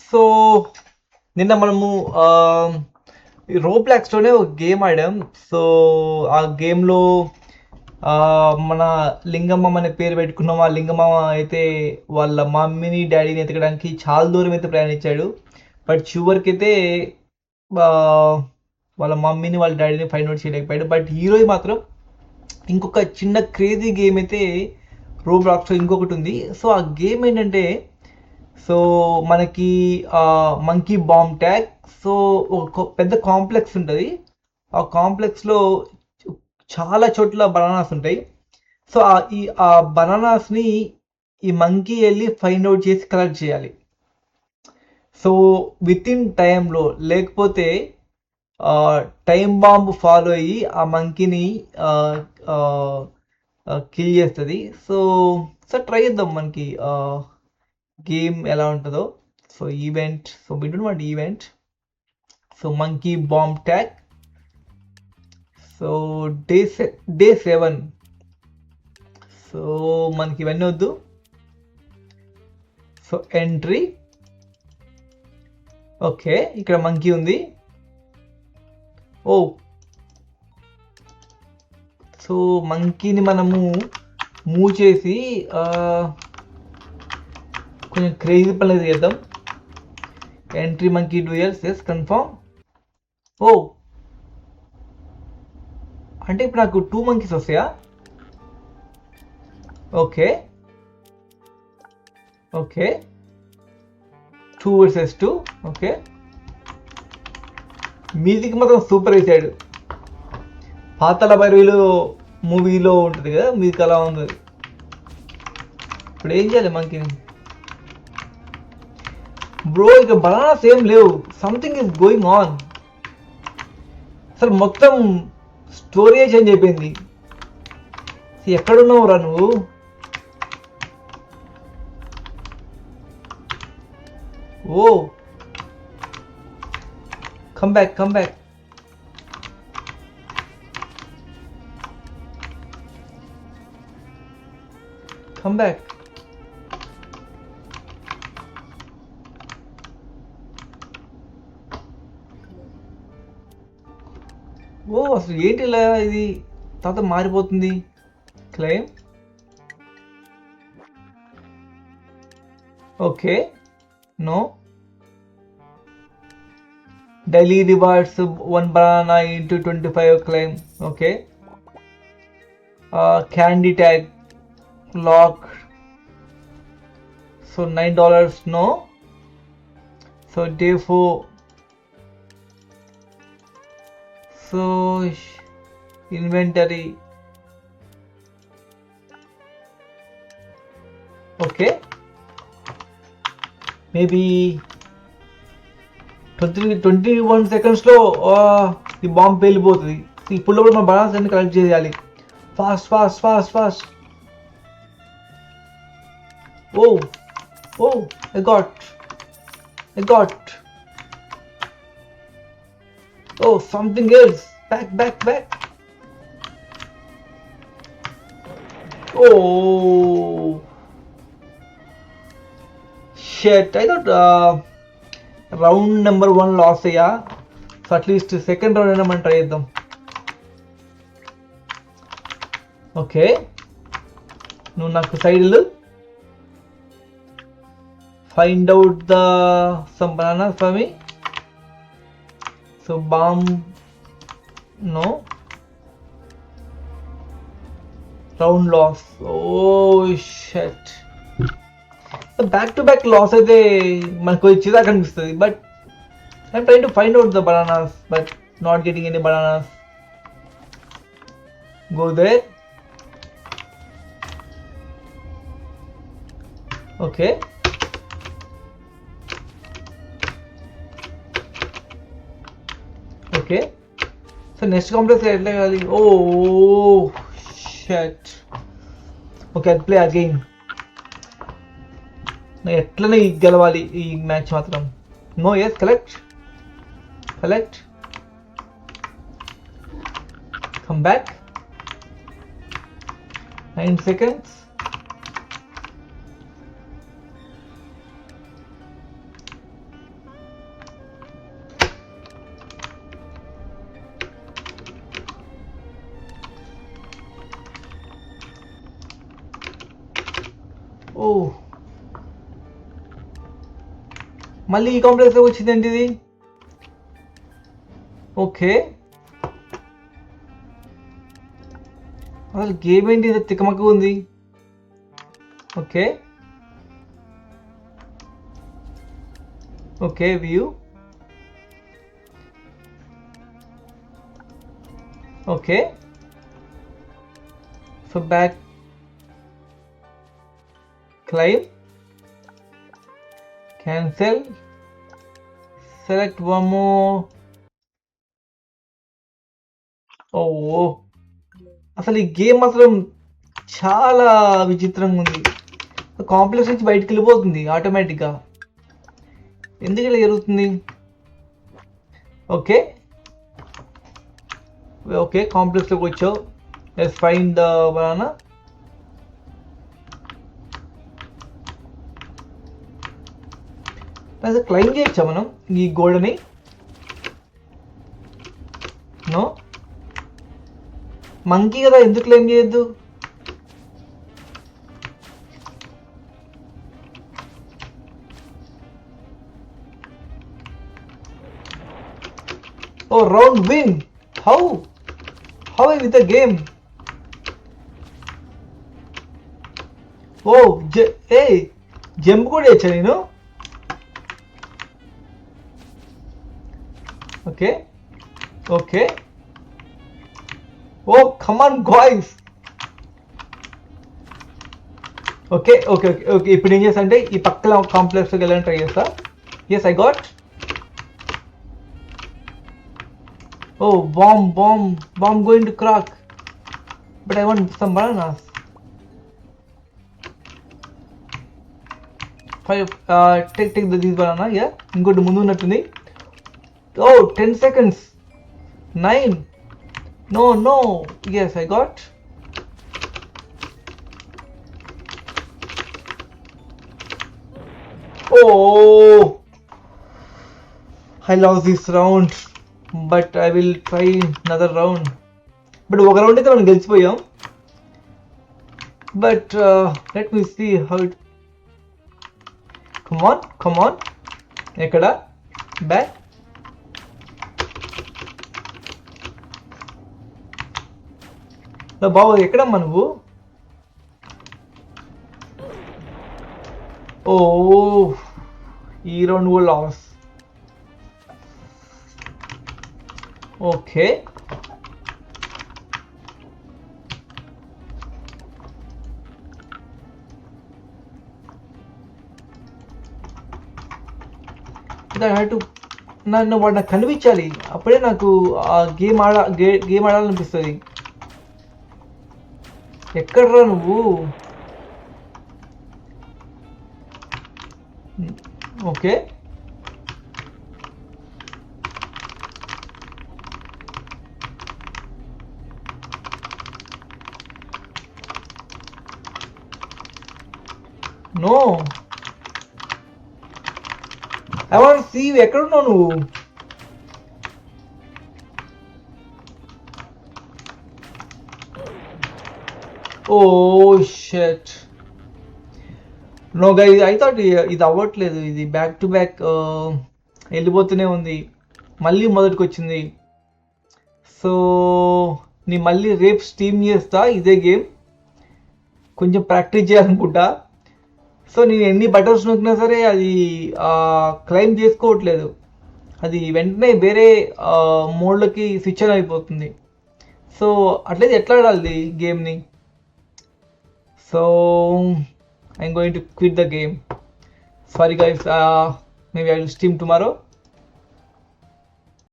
So నిన్న మనము రోబ్లాక్స్లోనే ఒక గేమ్ ఆడాం. సో ఆ గేమ్లో మన లింగమ్మ అనే పేరు పెట్టుకున్నాం. ఆ లింగమ్మ అయితే వాళ్ళ మమ్మీని డాడీని ఎతకడానికి చాలా దూరం అయితే ప్రయాణించాడు. బట్ చివరికి అయితే వాళ్ళ మమ్మీని వాళ్ళ డాడీని ఫైండ్ అవుట్ చేయలేకపోయాడు. బట్ ఈరోజు మాత్రం ఇంకొక చిన్న క్రేజీ గేమ్ అయితే రోబ్లాక్స్లో ఇంకొకటి ఉంది. సో ఆ గేమ్ ఏంటంటే, సో మనకి మంకీ బాంబ్ ట్యాగ్. సో ఒక పెద్ద కాంప్లెక్స్ ఉంటుంది. ఆ కాంప్లెక్స్లో చాలా చోట్ల బనానాస్ ఉంటాయి. సో ఆ బనానాస్ని ఈ మంకీ వెళ్ళి ఫైండ్ అవుట్ చేసి కలెక్ట్ చేయాలి. సో విత్ ఇన్ టైంలో, లేకపోతే టైం బాంబ్ ఫాలో అయ్యి ఆ మంకీని కిల్ చేస్తుంది. సో సో ట్రై చేద్దాం మనకి గేమ్ ఎలా ఉంటుందో. So event, so we don't want event. So monkey bomb tag. So day 7. So మనకి ఇవన్నీ వద్దు. So entry. ఓకే, ఇక్కడ మంకీ ఉంది. ఓ, సో మంకీని మనము మూవ్ చేసి కొంచెం క్రేజీ పనులు చేద్దాం. Entry monkey duels, yes confirm. ఓ, అంటే ఇప్పుడు నాకు 2 మంకీస్ వస్తాయా? Okay okay, 2 vs 2. Okay, music మాత్రం సూపర్ వేసాడు. పాతాళ భైరవిలో మూవీలో ఉంటుంది కదా మ్యూజిక్, అలా ఉంది. ఇప్పుడు ఏం చేయాలి మంకీని? బ్రో ఇక బనానాస్ ఏం లేవు, సంథింగ్ ఇస్ గోయింగ్ ఆన్. అసలు మొత్తం స్టోరేజ్ అని చెప్పింది. ఎక్కడున్నావు రా నువ్వు? ఓ, come back, come back. Come back. ఓ, అసలు ఏంటి ఇలా ఇది తర్వాత మారిపోతుంది? Claim. Okay, no. Daily rewards 1 banana into 25 claim. Okay, candy tag lock. So $9, no. So day 4. So inventory. Okay, maybe 21 సెకండ్స్లో ఈ బాంబ్ పేలిపోతుంది. ఇప్పుడు కూడా మన బనానాస్ అన్ని కలెక్ట్ చేయాలి. Fast fast fast fast. Oh oh, I got. Oh, something else. Back. Oh shit, I got round number 1 loss అయ్యా. So at least second round అయినా మనం ట్రై చేద్దాం. ఓకే, నువ్వు నాకు side find out the some banana for me. So bomb, no. Round loss. Oh shit, back to back loss అయితే మనకు చిరాకు కనిపిస్తుంది. But I'm trying to find out the bananas but not getting any bananas. Go there. Okay, okay. So next complex ఎట్లా కావాలి? Oh shit. Okay, అది play again. ఎట్లనే గెలవాలి ఈ మ్యాచ్ మాత్రం. No, yes, collect. Come back. 9 seconds. Oh మళ్ళీ ఈ కాంప్లెక్స్లో వచ్చిందండి ఇది. ఓకే అసలు గేమ్ ఏంటి ఇది తికమక ఉంది. Okay okay view. Okay so back claim cancel select one more. ఓ అసలు ఈ గేమ్ మాత్రం చాలా విచిత్రంగా ఉంది. కాంప్లెక్స్ నుంచి బయటకు వెళ్ళిపోతుంది ఆటోమేటిక్గా. ఎందుకు ఇలా జరుగుతుంది? ఓకే ఓకే కాంప్లెక్స్లోకి వచ్చావు. Let's find the banana. అసలు క్లైమ్ చేయొచ్చా మనం ఈ గోడని? నో మంకీ కదా, ఎందుకు క్లైమ్ చేయొద్దు? Oh, round win. How I with the game? Oh, hey, jump కూడా చేయొచ్చా నేను? Okay okay oh come on guys. Okay okay okay okay ఇప్పుడు ఏం చేస్తా అంటే ఈ పక్కన కాంప్లెక్స్కి వెళ్ళాలని ట్రై చేస్తా. Yes I got. Oh, bomb going to crack. But I want some bananas. Take this banana, yeah. ఇంకోటి ముందు ఉన్నట్టుంది. Oh, 10 seconds. 9. No. Yes, I got. Oh, I lost this round. But I will try another round. But ఒక round అయితే మనం గెలిచిపోయాం. But let me see how it. Come on ఎక్కడ back. బాబు ఎక్కడమ్మా నువ్వు? ఓ ఈ రౌండ్ కూడా లాస్. ఓకే నన్ను వాడు నాకు కనిపించాలి, అప్పుడే నాకు ఆ గేమ్ ఆడాలనిపిస్తుంది. ఎక్కడ్రా నువ్వు? Okay no I want see you. ఎక్కడున్నావు నువ్వు? Oh shut. No guys, I thought ఇది అవ్వట్లేదు. ఇది బ్యాక్ టు బ్యాక్ వెళ్ళిపోతూనే ఉంది. మళ్ళీ మొదటికి వచ్చింది. సో నేను మళ్ళీ రేపు స్ట్రీమ్ చేస్తా ఇదే గేమ్. కొంచెం ప్రాక్టీస్ చేయాలనుకుంటా. సో నేను ఎన్ని బటన్స్ నొక్కినా సరే అది క్లైమ్ చేసుకోవట్లేదు. అది వెంటనే వేరే మోడ్లోకి స్విచ్ ఆన్ అయిపోతుంది. సో అట్లయితే ఎట్లా ఆడాలి గేమ్ని? So I'm going to quit the game. Sorry guys, maybe I will stream tomorrow.